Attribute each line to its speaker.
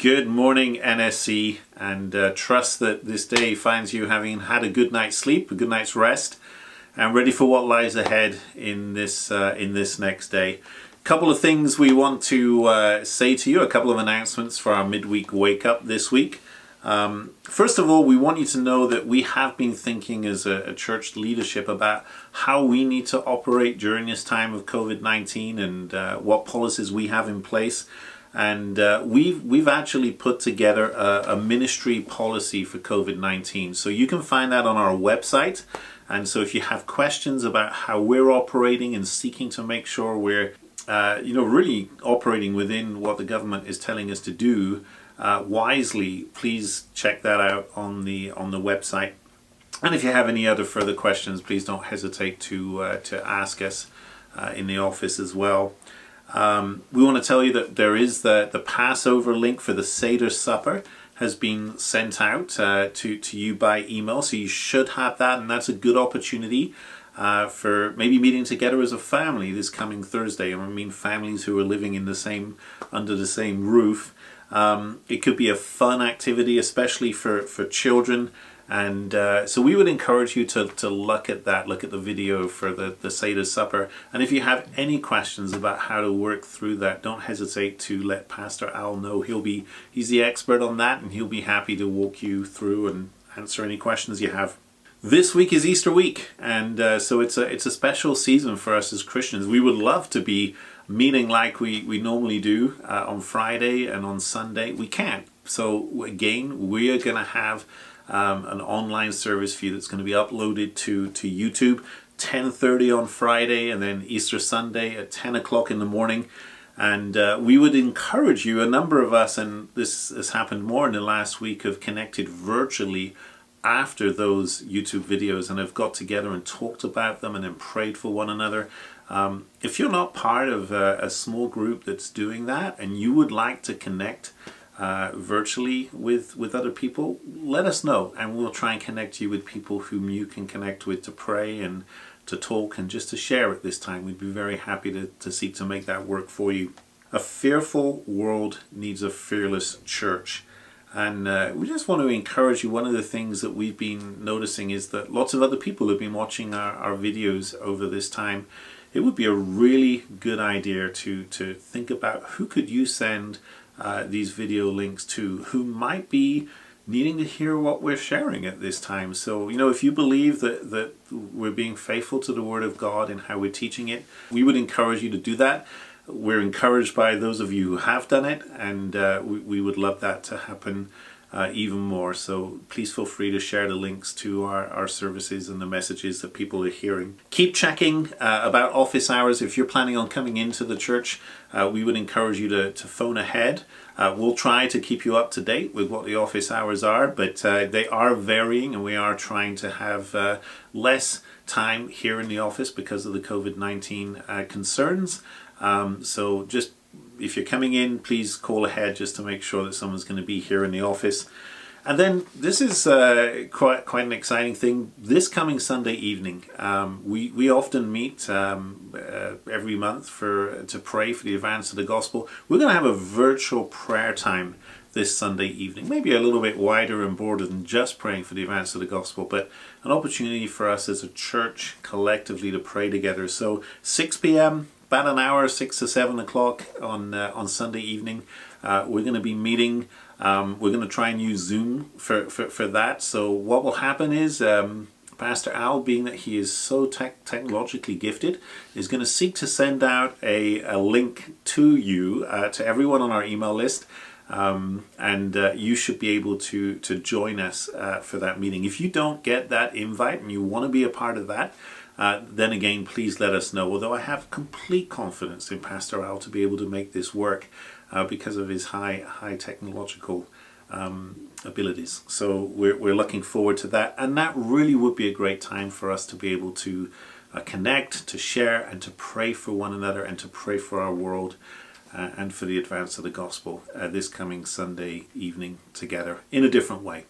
Speaker 1: Good morning, NSC, and trust that this day finds you having had a good night's sleep, a good night's rest, and ready for what lies ahead in this next day. A couple of things we want to say to you, a couple of announcements for our midweek wake-up this week. First of all, we want you to know that we have been thinking as a church leadership about how we need to operate during this time of COVID-19 and what policies we have in place. And we've actually put together a ministry policy for COVID-19. So you can find that on our website. And so if you have questions about how we're operating and seeking to make sure we're really operating within what the government is telling us to do wisely, please check that out on the website. And if you have any other further questions, please don't hesitate to ask us in the office as well. We want to tell you that there is the Passover link for the Seder Supper has been sent out to you by email, so you should have that, and that's a good opportunity for maybe meeting together as a family this coming Thursday. I mean, families who are living in under the same roof. It could be a fun activity, especially for children. And so we would encourage you to look at the video for the Seder Supper. And if you have any questions about how to work through that, don't hesitate to let Pastor Al know. He's the expert on that, and he'll be happy to walk you through and answer any questions you have. This week is Easter week, and so it's a special season for us as Christians. We would love to be meeting like we normally do on Friday and on Sunday. We can't. So again, we are going to have an online service for you that's going to be uploaded to YouTube 10:30 on Friday, and then Easter Sunday at 10 o'clock in the morning. And we would encourage you, a number of us, and this has happened more in the last week, have connected virtually after those YouTube videos and have got together and talked about them and then prayed for one another. If you're not part of a small group that's doing that and you would like to connect virtually with other people, let us know, and we'll try and connect you with people whom you can connect with to pray and to talk and just to share at this time. We'd be very happy to seek to make that work for you. A fearful world needs a fearless church. And we just want to encourage you. One of the things that we've been noticing is that lots of other people have been watching our videos over this time. It would be a really good idea to think about who could you send these video links to, who might be needing to hear what we're sharing at this time. So, if you believe that we're being faithful to the Word of God and how we're teaching it, we would encourage you to do that. We're encouraged by those of you who have done it, and we would love that to happen even more. So please feel free to share the links to our services and the messages that people are hearing. Keep checking about office hours. If you're planning on coming into the church, we would encourage you to phone ahead. We'll try to keep you up to date with what the office hours are, but they are varying, and we are trying to have less time here in the office because of the COVID-19 concerns. So just if you're coming in, please call ahead just to make sure that someone's going to be here in the office. And then this is quite an exciting thing. This coming Sunday evening, we often meet every month to pray for the advance of the gospel. We're going to have a virtual prayer time this Sunday evening, maybe a little bit wider and broader than just praying for the advance of the gospel, but an opportunity for us as a church collectively to pray together. So 6 p.m., about an hour, 6 to 7 o'clock on Sunday evening, we're going to be meeting. We're going to try and use Zoom for that. So what will happen is Pastor Al, being that he is so technologically gifted, is going to seek to send out a link to you, to everyone on our email list. And you should be able to join us for that meeting. If you don't get that invite and you want to be a part of that, then again, please let us know. Although I have complete confidence in Pastor Al to be able to make this work because of his high technological abilities. So we're looking forward to that, and that really would be a great time for us to be able to connect, to share, and to pray for one another, and to pray for our world and for the advance of the gospel this coming Sunday evening together in a different way.